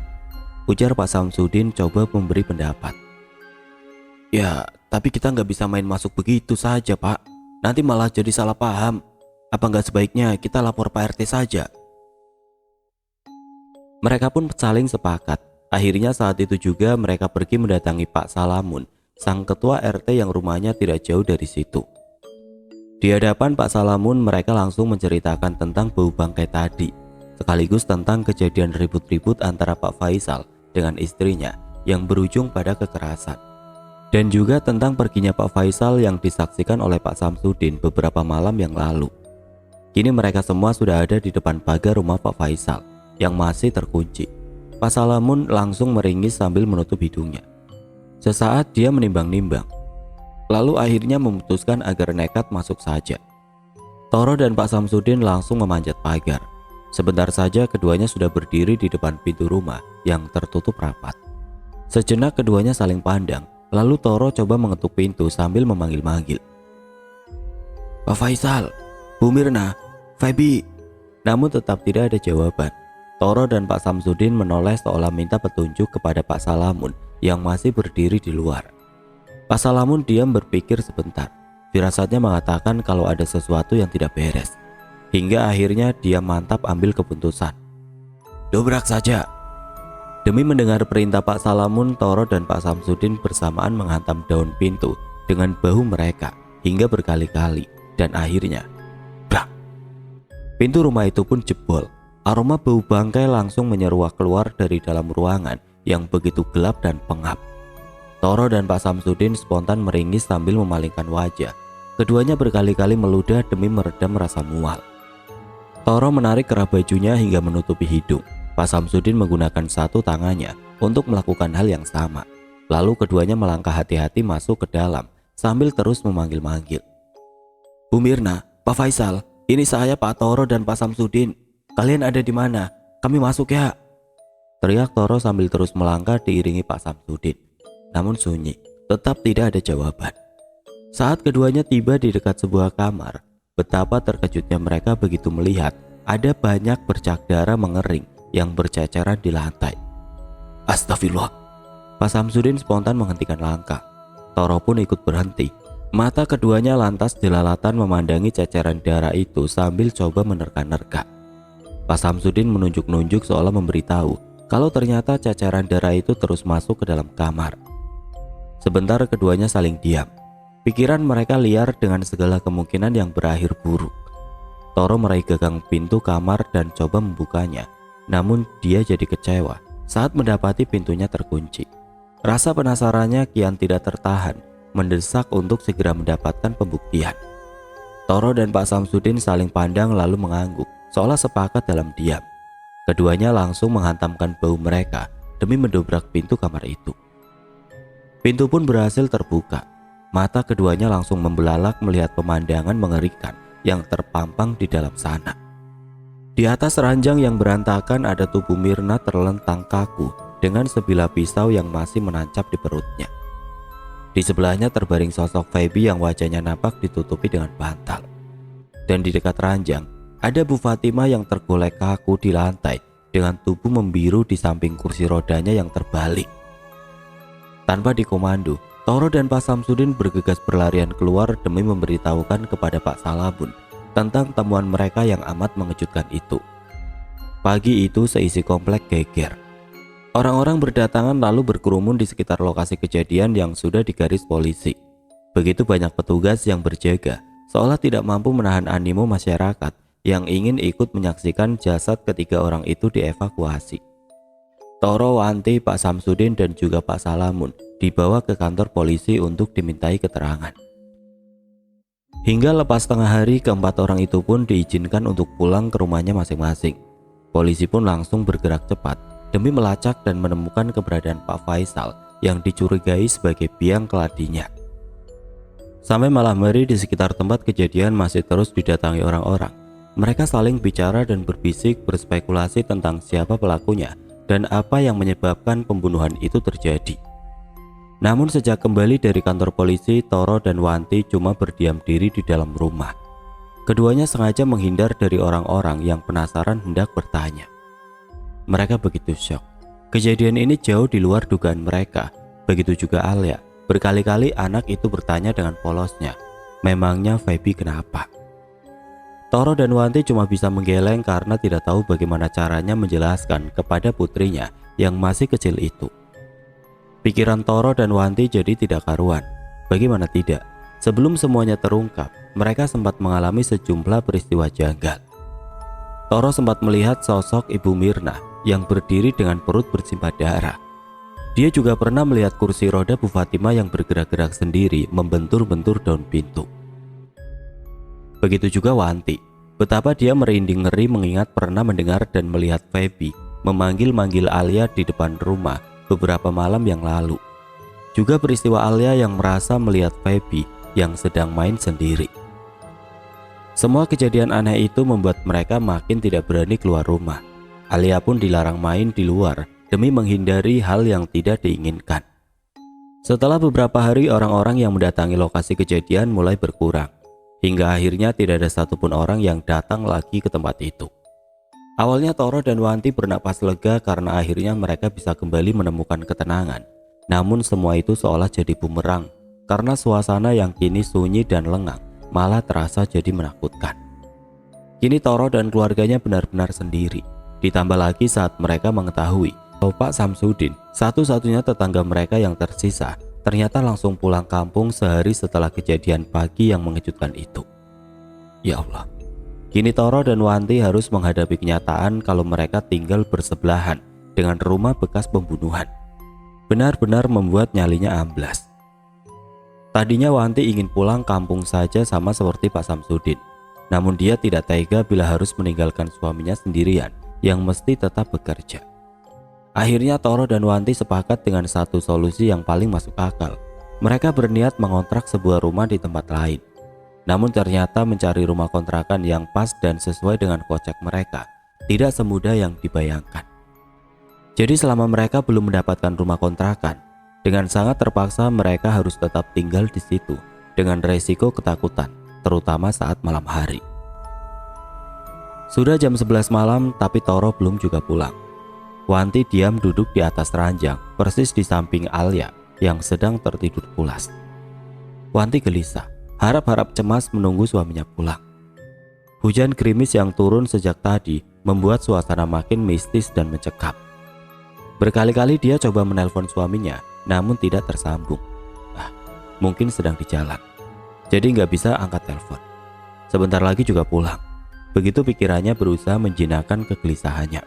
ujar Pak Samsudin coba memberi pendapat. "Ya, tapi kita nggak bisa main masuk begitu saja Pak. Nanti malah jadi salah paham. Apa nggak sebaiknya kita lapor Pak RT saja?" Mereka pun saling sepakat. Akhirnya saat itu juga mereka pergi mendatangi Pak Salamun, sang ketua RT yang rumahnya tidak jauh dari situ. Di hadapan Pak Salamun mereka langsung menceritakan tentang bau bangkai tadi, sekaligus tentang kejadian ribut-ribut antara Pak Faisal dengan istrinya yang berujung pada kekerasan. Dan juga tentang perginya Pak Faisal yang disaksikan oleh Pak Samsudin beberapa malam yang lalu. Kini mereka semua sudah ada di depan pagar rumah Pak Faisal yang masih terkunci. Pak Salamun langsung meringis sambil menutup hidungnya. Sesaat dia menimbang-nimbang, lalu akhirnya memutuskan agar nekat masuk saja. Toro dan Pak Samsudin langsung memanjat pagar. Sebentar saja keduanya sudah berdiri di depan pintu rumah yang tertutup rapat. Sejenak keduanya saling pandang. Lalu Toro coba mengetuk pintu sambil memanggil-manggil. "Pak Faisal, Bu Mirna, Febi." Namun tetap tidak ada jawaban. Toro dan Pak Samsudin menoleh seolah minta petunjuk kepada Pak Salamun yang masih berdiri di luar. Pak Salamun diam berpikir sebentar. Firasatnya mengatakan kalau ada sesuatu yang tidak beres. Hingga akhirnya dia mantap ambil keputusan. "Dobrak saja." Demi mendengar perintah Pak Salamun, Toro dan Pak Samsudin bersamaan menghantam daun pintu dengan bahu mereka hingga berkali-kali dan akhirnya brak. Pintu rumah itu pun jebol. Aroma bau bangkai langsung menyeruak keluar dari dalam ruangan yang begitu gelap dan pengap. Toro dan Pak Samsudin spontan meringis sambil memalingkan wajah. Keduanya berkali-kali meludah demi meredam rasa mual. Toro menarik kerah bajunya hingga menutupi hidung. Pak Samsudin menggunakan satu tangannya untuk melakukan hal yang sama. Lalu keduanya melangkah hati-hati masuk ke dalam sambil terus memanggil-manggil. "Bu Mirna, Pak Faisal, ini saya Pak Toro dan Pak Samsudin. Kalian ada di mana? Kami masuk ya," teriak Toro sambil terus melangkah diiringi Pak Samsudin. Namun sunyi, tetap tidak ada jawaban. Saat keduanya tiba di dekat sebuah kamar, betapa terkejutnya mereka begitu melihat ada banyak bercak darah mengering yang berceceran di lantai. "Astagfirullah." Pak Samsudin spontan menghentikan langkah. Toro pun ikut berhenti. Mata keduanya lantas jelalatan memandangi ceceran darah itu sambil coba menerka-nerka. Pak Samsudin menunjuk-nunjuk seolah memberitahu kalau ternyata ceceran darah itu terus masuk ke dalam kamar. Sebentar keduanya saling diam. Pikiran mereka liar dengan segala kemungkinan yang berakhir buruk. Toro meraih gagang pintu kamar dan coba membukanya. Namun dia jadi kecewa saat mendapati pintunya terkunci. Rasa penasarannya kian tidak tertahan, mendesak untuk segera mendapatkan pembuktian. Toro dan Pak Samsudin saling pandang lalu mengangguk, seolah sepakat dalam diam. Keduanya langsung menghantamkan bahu mereka demi mendobrak pintu kamar itu. Pintu pun berhasil terbuka. Mata keduanya langsung membelalak melihat pemandangan mengerikan yang terpampang di dalam sana. Di atas ranjang yang berantakan ada tubuh Mirna terlentang kaku dengan sebilah pisau yang masih menancap di perutnya. Di sebelahnya terbaring sosok Feby yang wajahnya nampak ditutupi dengan bantal. Dan di dekat ranjang, ada Bu Fatimah yang tergolek kaku di lantai dengan tubuh membiru di samping kursi rodanya yang terbalik. Tanpa dikomando, Toro dan Pak Samsudin bergegas berlarian keluar demi memberitahukan kepada Pak Salamun tentang temuan mereka yang amat mengejutkan itu. Pagi itu seisi komplek geger. Orang-orang berdatangan lalu berkerumun di sekitar lokasi kejadian yang sudah digaris polisi. Begitu banyak petugas yang berjaga, seolah tidak mampu menahan animo masyarakat yang ingin ikut menyaksikan jasad ketiga orang itu dievakuasi. Toro, Wanti, Pak Samsudin dan juga Pak Salamun dibawa ke kantor polisi untuk dimintai keterangan. Hingga lepas tengah hari, keempat orang itu pun diizinkan untuk pulang ke rumahnya masing-masing. Polisi pun langsung bergerak cepat demi melacak dan menemukan keberadaan Pak Faisal yang dicurigai sebagai biang keladinya. Sampai malam hari di sekitar tempat kejadian masih terus didatangi orang-orang. Mereka saling bicara dan berbisik berspekulasi tentang siapa pelakunya dan apa yang menyebabkan pembunuhan itu terjadi. Namun sejak kembali dari kantor polisi, Toro dan Wanti cuma berdiam diri di dalam rumah. Keduanya sengaja menghindar dari orang-orang yang penasaran hendak bertanya. Mereka begitu syok. Kejadian ini jauh di luar dugaan mereka. Begitu juga Alia. Berkali-kali anak itu bertanya dengan polosnya, memangnya Feby kenapa? Toro dan Wanti cuma bisa menggeleng karena tidak tahu bagaimana caranya menjelaskan kepada putrinya yang masih kecil itu. Pikiran Toro dan Wanti jadi tidak karuan. Bagaimana tidak? Sebelum semuanya terungkap, mereka sempat mengalami sejumlah peristiwa janggal. Toro sempat melihat sosok Ibu Mirna yang berdiri dengan perut bersimbah darah. Dia juga pernah melihat kursi roda Bu Fatimah yang bergerak-gerak sendiri membentur-bentur daun pintu. Begitu juga Wanti, betapa dia merinding ngeri mengingat pernah mendengar dan melihat Feby memanggil-manggil Alia di depan rumah beberapa malam yang lalu. Juga peristiwa Alia yang merasa melihat Feby yang sedang main sendiri. Semua kejadian aneh itu membuat mereka makin tidak berani keluar rumah. Alia pun dilarang main di luar demi menghindari hal yang tidak diinginkan. Setelah beberapa hari, orang-orang yang mendatangi lokasi kejadian mulai berkurang, hingga akhirnya tidak ada satupun orang yang datang lagi ke tempat itu. Awalnya Toro dan Wanti bernapas lega karena akhirnya mereka bisa kembali menemukan ketenangan. Namun semua itu seolah jadi bumerang karena suasana yang kini sunyi dan lengang malah terasa jadi menakutkan. Kini Toro dan keluarganya benar-benar sendiri. Ditambah lagi saat mereka mengetahui bahwa Pak Samsudin, satu-satunya tetangga mereka yang tersisa, ternyata langsung pulang kampung sehari setelah kejadian pagi yang mengejutkan itu. Ya Allah, kini Toro dan Wanti harus menghadapi kenyataan kalau mereka tinggal bersebelahan dengan rumah bekas pembunuhan. Benar-benar membuat nyalinya amblas. Tadinya Wanti ingin pulang kampung saja sama seperti Pak Samsudin. Namun dia tidak tega bila harus meninggalkan suaminya sendirian yang mesti tetap bekerja. Akhirnya Toro dan Wanti sepakat dengan satu solusi yang paling masuk akal. Mereka berniat mengontrak sebuah rumah di tempat lain. Namun ternyata mencari rumah kontrakan yang pas dan sesuai dengan kocek mereka tidak semudah yang dibayangkan. Jadi selama mereka belum mendapatkan rumah kontrakan, dengan sangat terpaksa mereka harus tetap tinggal di situ dengan resiko ketakutan, terutama saat malam hari. Sudah jam 11 malam tapi Toro belum juga pulang. Wanti diam duduk di atas ranjang persis di samping Alia yang sedang tertidur pulas. Wanti gelisah, harap-harap cemas menunggu suaminya pulang. Hujan gerimis yang turun sejak tadi membuat suasana makin mistis dan mencekam. Berkali-kali dia coba menelpon suaminya namun tidak tersambung. Mungkin sedang di jalan, jadi nggak bisa angkat telepon. Sebentar lagi juga pulang. Begitu pikirannya berusaha menjinakkan kegelisahannya.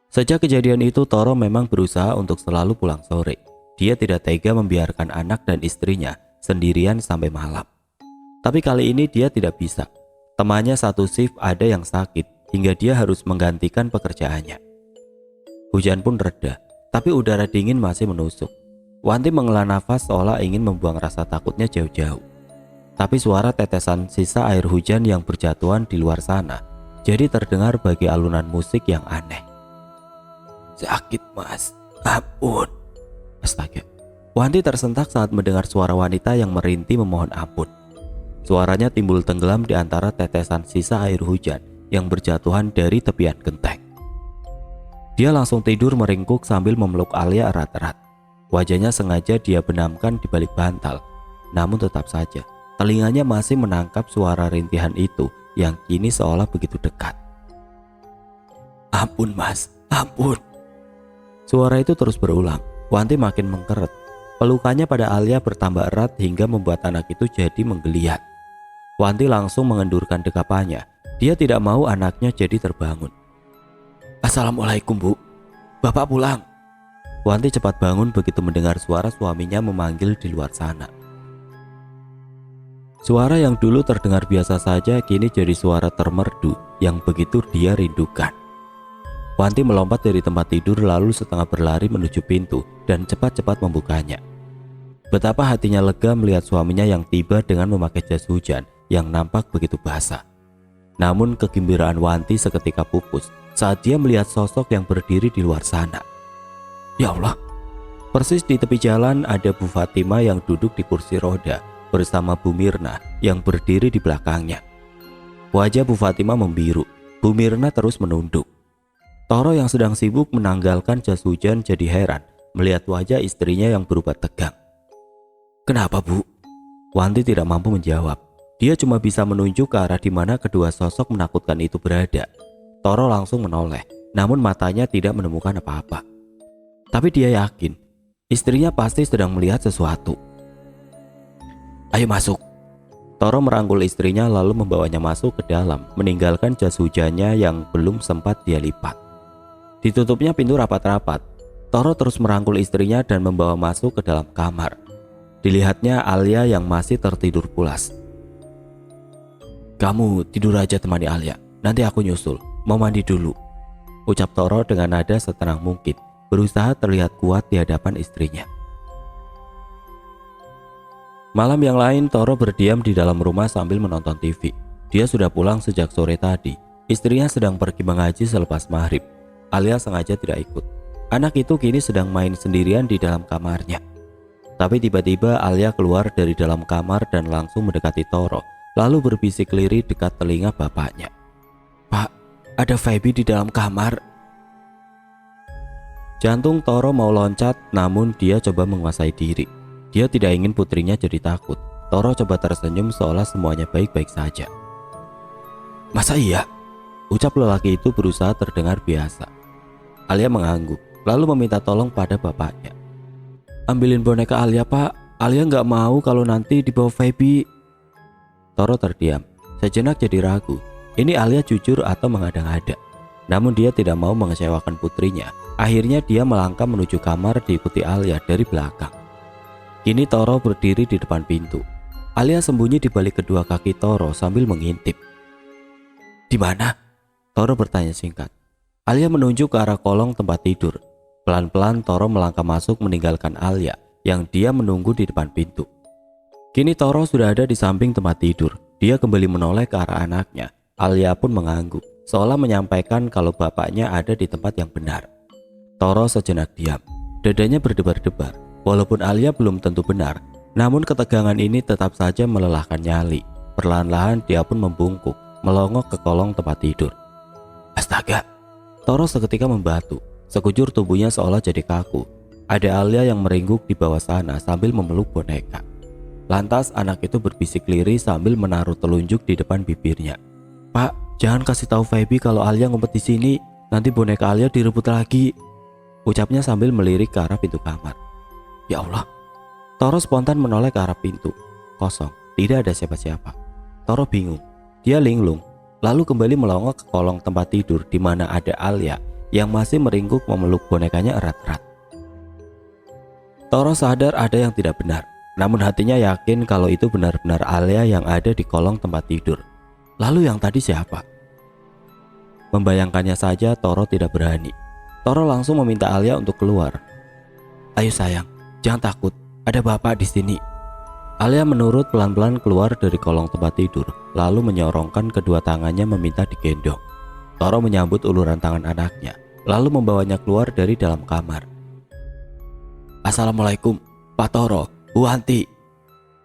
Sejak kejadian itu, Toro memang berusaha untuk selalu pulang sore. Dia tidak tega membiarkan anak dan istrinya sendirian sampai malam. Tapi kali ini dia tidak bisa. Temannya satu shift ada yang sakit hingga dia harus menggantikan pekerjaannya. Hujan pun reda, tapi udara dingin masih menusuk. Wanti menghela nafas seolah ingin membuang rasa takutnya jauh-jauh. Tapi suara tetesan sisa air hujan yang berjatuhan di luar sana jadi terdengar bagi alunan musik yang aneh. Sakit mas, ampun. Astaga, Wanti tersentak saat mendengar suara wanita yang merintih memohon ampun. Suaranya timbul tenggelam di antara tetesan sisa air hujan yang berjatuhan dari tepian genteng. Dia langsung tidur meringkuk sambil memeluk Alia erat-erat. Wajahnya sengaja dia benamkan di balik bantal. Namun tetap saja, telinganya masih menangkap suara rintihan itu yang kini seolah begitu dekat. "Ampun mas, ampun." Suara itu terus berulang. Wanti makin mengkeret. Pelukannya pada Alia bertambah erat hingga membuat anak itu jadi menggeliat. Wanti langsung mengendurkan dekapannya. Dia tidak mau anaknya jadi terbangun. "Assalamualaikum bu, bapak pulang." Wanti cepat bangun begitu mendengar suara suaminya memanggil di luar sana. Suara yang dulu terdengar biasa saja kini jadi suara termerdu yang begitu dia rindukan. Wanti melompat dari tempat tidur lalu setengah berlari menuju pintu dan cepat-cepat membukanya. Betapa hatinya lega melihat suaminya yang tiba dengan memakai jas hujan yang nampak begitu basah. Namun kegembiraan Wanti seketika pupus saat dia melihat sosok yang berdiri di luar sana. Ya Allah, persis di tepi jalan ada Bu Fatima yang duduk di kursi roda bersama Bu Mirna yang berdiri di belakangnya. Wajah Bu Fatima membiru, Bu Mirna terus menunduk. Toro yang sedang sibuk menanggalkan jas hujan jadi heran melihat wajah istrinya yang berubah tegang. "Kenapa bu?" Wanti tidak mampu menjawab. Dia cuma bisa menunjuk ke arah di mana kedua sosok menakutkan itu berada. Toro langsung menoleh, namun matanya tidak menemukan apa-apa. Tapi dia yakin, istrinya pasti sedang melihat sesuatu. "Ayo masuk." Toro merangkul istrinya lalu membawanya masuk ke dalam, meninggalkan jas hujannya yang belum sempat dia lipat. Ditutupnya pintu rapat-rapat. Toro terus merangkul istrinya dan membawa masuk ke dalam kamar. Dilihatnya Alia yang masih tertidur pulas. "Kamu tidur aja temani Alia, nanti aku nyusul, mau mandi dulu," ucap Toro dengan nada setenang mungkin, berusaha terlihat kuat di hadapan istrinya. Malam yang lain Toro berdiam di dalam rumah sambil menonton TV. Dia sudah pulang sejak sore tadi. Istrinya sedang pergi mengaji selepas maghrib. Alia sengaja tidak ikut. Anak itu kini sedang main sendirian di dalam kamarnya. Tapi tiba-tiba Alia keluar dari dalam kamar dan langsung mendekati Toro, lalu berbisik lirih dekat telinga bapaknya. "Pak, ada Feby di dalam kamar." Jantung Toro mau loncat, namun dia coba menguasai diri. Dia tidak ingin putrinya jadi takut. Toro coba tersenyum seolah semuanya baik-baik saja. "Masa iya?" ucap lelaki itu berusaha terdengar biasa. Alia mengangguk, lalu meminta tolong pada bapaknya. "Ambilin boneka Alia pak, Alia nggak mau kalau nanti dibawa Feby." Toro terdiam, sejenak jadi ragu. Ini Alia jujur atau mengada-ngada. Namun dia tidak mau mengecewakan putrinya. Akhirnya dia melangkah menuju kamar diikuti Alia dari belakang. Kini Toro berdiri di depan pintu. Alia sembunyi di balik kedua kaki Toro sambil mengintip. "Di mana?" Toro bertanya singkat. Alia menunjuk ke arah kolong tempat tidur. Pelan-pelan Toro melangkah masuk meninggalkan Alia yang dia menunggu di depan pintu. Kini Toro sudah ada di samping tempat tidur. Dia kembali menoleh ke arah anaknya. Alia pun mengangguk, seolah menyampaikan kalau bapaknya ada di tempat yang benar. Toro sejenak diam. Dadanya berdebar-debar. Walaupun Alia belum tentu benar, namun ketegangan ini tetap saja melelahkan nyali. Perlahan-lahan dia pun membungkuk, melongok ke kolong tempat tidur. Astaga! Toro seketika membatu. Sekujur tubuhnya seolah jadi kaku. Ada Alia yang meringkuk di bawah sana sambil memeluk boneka. Lantas anak itu berbisik lirih sambil menaruh telunjuk di depan bibirnya. "Pak, jangan kasih tahu Feby kalau Alia ngumpet di sini. Nanti boneka Alia direbut lagi," ucapnya sambil melirik ke arah pintu kamar. Ya Allah! Toro spontan menoleh ke arah pintu. Kosong, tidak ada siapa-siapa. Toro bingung. Dia linglung, lalu kembali melongok ke kolong tempat tidur di mana ada Alia yang masih meringkuk memeluk bonekanya erat-erat. Toro sadar ada yang tidak benar, namun hatinya yakin kalau itu benar-benar Alia yang ada di kolong tempat tidur. Lalu yang tadi siapa? Membayangkannya saja Toro tidak berani. Toro langsung meminta Alia untuk keluar. "Ayo sayang, jangan takut, ada bapak di sini." Alia menurut pelan-pelan keluar dari kolong tempat tidur, lalu menyorongkan kedua tangannya meminta digendong. Toro menyambut uluran tangan anaknya, lalu membawanya keluar dari dalam kamar. "Assalamualaikum," Pak Toro, Wanti.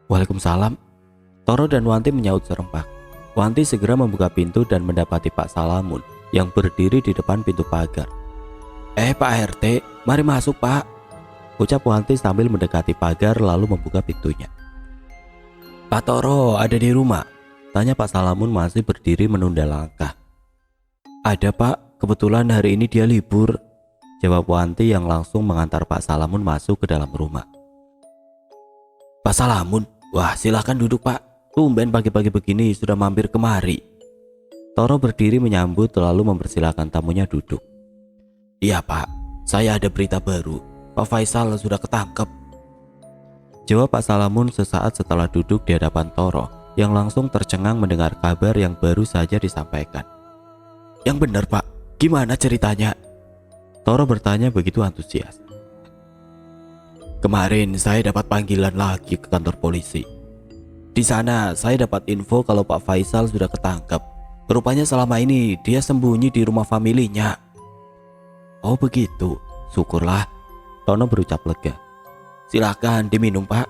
Waalaikumsalam. Toro dan Wanti menyaut serempak. Wanti segera membuka pintu dan mendapati Pak Salamun yang berdiri di depan pintu pagar. Pak RT, mari masuk Pak, ucap Wanti sambil mendekati pagar lalu membuka pintunya. Pak Toro ada di rumah? Tanya Pak Salamun masih berdiri menunda langkah. Ada Pak, kebetulan hari ini dia libur, jawab Wanti yang langsung mengantar Pak Salamun masuk ke dalam rumah. Pak Salamun, wah silahkan duduk Pak. Tumben pagi-pagi begini sudah mampir kemari. Toro berdiri menyambut lalu mempersilahkan tamunya duduk. Iya Pak, saya ada berita baru. Pak Faisal sudah ketangkep, jawab Pak Salamun sesaat setelah duduk di hadapan Toro yang langsung tercengang mendengar kabar yang baru saja disampaikan. Yang benar Pak, gimana ceritanya? Toro bertanya begitu antusias. Kemarin saya dapat panggilan lagi ke kantor polisi. Di sana saya dapat info kalau Pak Faisal sudah ketangkep. Rupanya selama ini dia sembunyi di rumah familinya. Oh begitu, syukurlah, Tono berucap lega. Silakan diminum Pak.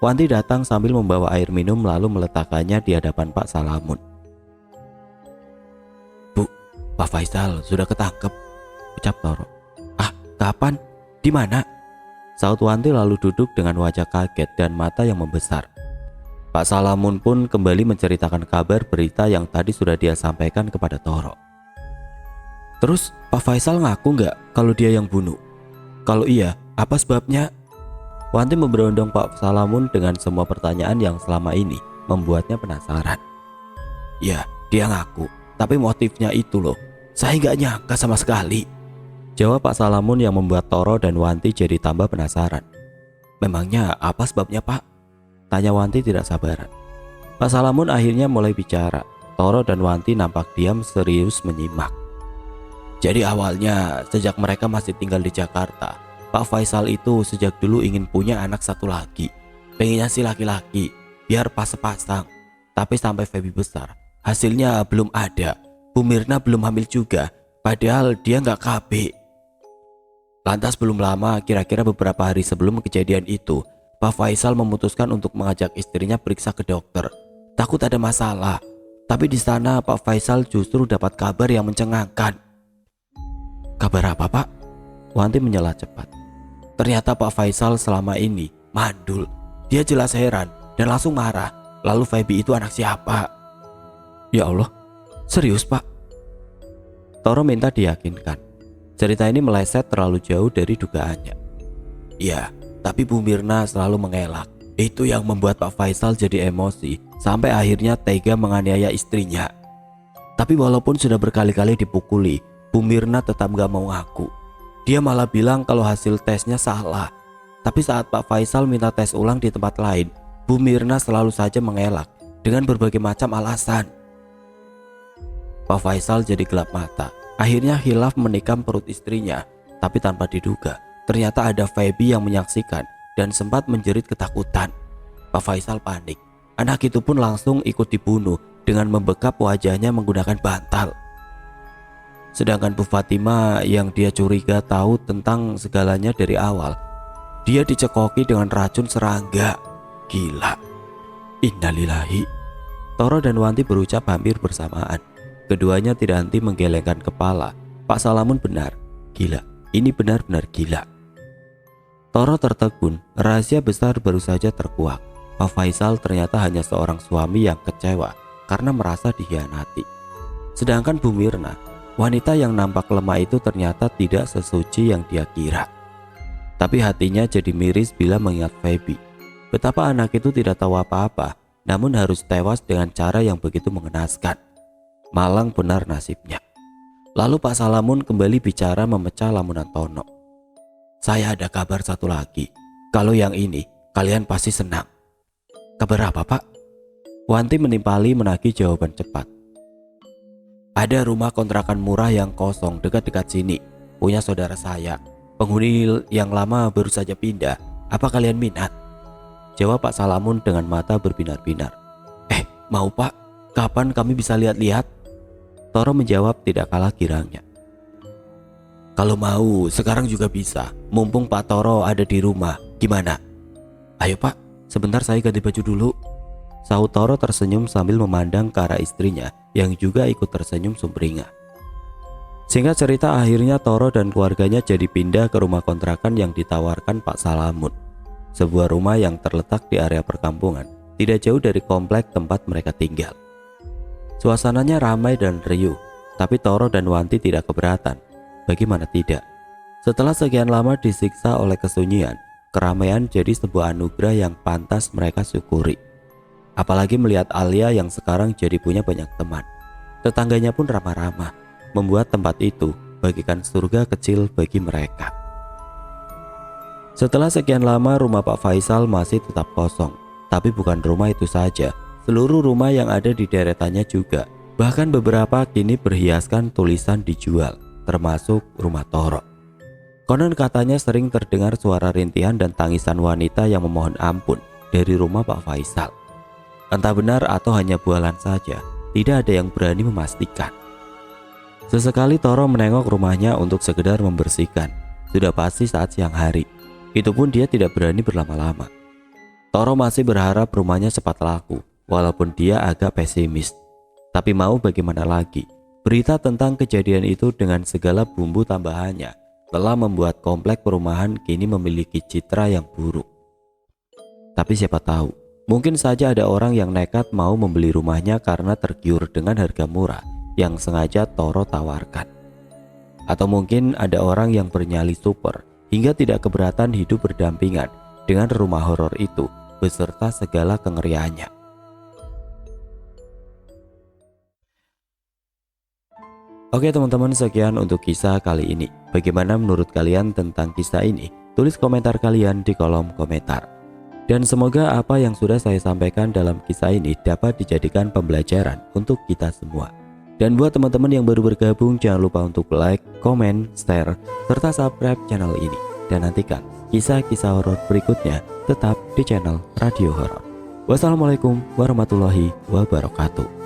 Wanti datang sambil membawa air minum lalu meletakkannya di hadapan Pak Salamun. Bu, Pak Faisal sudah ketangkep, ucap Toro. Ah, kapan? Di mana? Saut Wanti lalu duduk dengan wajah kaget dan mata yang membesar. Pak Salamun pun kembali menceritakan kabar berita yang tadi sudah dia sampaikan kepada Toro. Terus Pak Faisal ngaku nggak kalau dia yang bunuh? Kalau iya, apa sebabnya? Wanti memberondong Pak Salamun dengan semua pertanyaan yang selama ini membuatnya penasaran. Ya, dia ngaku, tapi motifnya itu loh, saya nggak nyangka sama sekali, jawab Pak Salamun yang membuat Toro dan Wanti jadi tambah penasaran. Memangnya apa sebabnya Pak? Tanya Wanti tidak sabaran. Pak Salamun akhirnya mulai bicara. Toro dan Wanti nampak diam serius menyimak. Jadi awalnya sejak mereka masih tinggal di Jakarta, Pak Faisal itu sejak dulu ingin punya anak satu lagi. Pengennya si laki-laki, biar pas sepasang. Tapi sampai Feby besar, hasilnya belum ada. Bu Mirna belum hamil juga, padahal dia nggak KB. Lantas belum lama, kira-kira beberapa hari sebelum kejadian itu, Pak Faisal memutuskan untuk mengajak istrinya periksa ke dokter. Takut ada masalah. Tapi di sana Pak Faisal justru dapat kabar yang mencengangkan. Kabar apa Pak? Wanti menyela cepat. Ternyata Pak Faisal selama ini mandul. Dia jelas heran dan langsung marah. Lalu Feby itu anak siapa? Ya Allah, serius Pak? Toro minta diyakinkan. Cerita ini meleset terlalu jauh dari dugaannya. Iya, tapi Bu Mirna selalu mengelak. Itu yang membuat Pak Faisal jadi emosi sampai akhirnya tega menganiaya istrinya. Tapi walaupun sudah berkali-kali dipukuli, Bu Mirna tetap gak mau ngaku. Dia malah bilang kalau hasil tesnya salah. Tapi saat Pak Faisal minta tes ulang di tempat lain, Bu Mirna selalu saja mengelak dengan berbagai macam alasan. Pak Faisal jadi gelap mata. Akhirnya hilaf menikam perut istrinya. Tapi tanpa diduga, ternyata ada Feby yang menyaksikan dan sempat menjerit ketakutan. Pak Faisal panik. Anak itu pun langsung ikut dibunuh dengan membekap wajahnya menggunakan bantal. Sedangkan Bu Fatima yang dia curiga tahu tentang segalanya dari awal, dia dicekoki dengan racun serangga. Gila. Innalillahi. Toro dan Wanti berucap hampir bersamaan. Keduanya tidak henti menggelengkan kepala. Pak Salamun benar. Gila. Ini benar-benar gila. Toro tertegun, rahasia besar baru saja terkuak. Pak Faisal ternyata hanya seorang suami yang kecewa karena merasa dikhianati. Sedangkan Bu Mirna, wanita yang nampak lemah itu ternyata tidak sesuci yang dia kira. Tapi hatinya jadi miris bila mengingat Feby. Betapa anak itu tidak tahu apa-apa, namun harus tewas dengan cara yang begitu mengenaskan. Malang benar nasibnya. Lalu Pak Salamun kembali bicara memecah lamunan Tono. Saya ada kabar satu lagi. Kalau yang ini, kalian pasti senang. Kabar apa Pak? Wanti menimpali menagih jawaban cepat. Ada rumah kontrakan murah yang kosong dekat-dekat sini. Punya saudara saya. Penghuni yang lama baru saja pindah. Apa kalian minat? Jawab Pak Salamun dengan mata berbinar-binar. Mau Pak? Kapan kami bisa lihat-lihat? Toro menjawab tidak kalah girangnya. Kalau mau, sekarang juga bisa. Mumpung Pak Toro ada di rumah. Gimana? Ayo Pak, sebentar saya ganti baju dulu. Sahut Toro tersenyum sambil memandang ke arah istrinya yang juga ikut tersenyum sumringah. Singkat cerita, akhirnya Toro dan keluarganya jadi pindah ke rumah kontrakan yang ditawarkan Pak Salamun. Sebuah rumah yang terletak di area perkampungan, tidak jauh dari komplek tempat mereka tinggal. Suasananya ramai dan riuh, tapi Toro dan Wanti tidak keberatan. Bagaimana tidak? Setelah sekian lama disiksa oleh kesunyian, keramaian jadi sebuah anugerah yang pantas mereka syukuri. Apalagi melihat Alia yang sekarang jadi punya banyak teman. Tetangganya pun ramah-ramah, membuat tempat itu bagikan surga kecil bagi mereka. Setelah sekian lama, rumah Pak Faisal masih tetap kosong. Tapi bukan rumah itu saja, seluruh rumah yang ada di deretannya juga. Bahkan beberapa kini berhiaskan tulisan dijual, termasuk rumah Toro. Konon katanya sering terdengar suara rintihan dan tangisan wanita yang memohon ampun dari rumah Pak Faisal. Entah benar atau hanya bualan saja, tidak ada yang berani memastikan. Sesekali Toro menengok rumahnya untuk sekedar membersihkan. Sudah pasti saat siang hari. Itu pun dia tidak berani berlama-lama. Toro masih berharap rumahnya cepat laku, walaupun dia agak pesimis. Tapi mau bagaimana lagi, berita tentang kejadian itu dengan segala bumbu tambahannya telah membuat komplek perumahan kini memiliki citra yang buruk. Tapi siapa tahu, mungkin saja ada orang yang nekat mau membeli rumahnya karena tergiur dengan harga murah yang sengaja Toro tawarkan. Atau mungkin ada orang yang bernyali super hingga tidak keberatan hidup berdampingan dengan rumah horor itu beserta segala kengeriannya. Oke teman-teman, sekian untuk kisah kali ini. Bagaimana menurut kalian tentang kisah ini? Tulis komentar kalian di kolom komentar. Dan semoga apa yang sudah saya sampaikan dalam kisah ini dapat dijadikan pembelajaran untuk kita semua. Dan buat teman-teman yang baru bergabung, jangan lupa untuk like, komen, share, serta subscribe channel ini. Dan nantikan kisah-kisah horor berikutnya tetap di channel Radio Horor. Wassalamualaikum warahmatullahi wabarakatuh.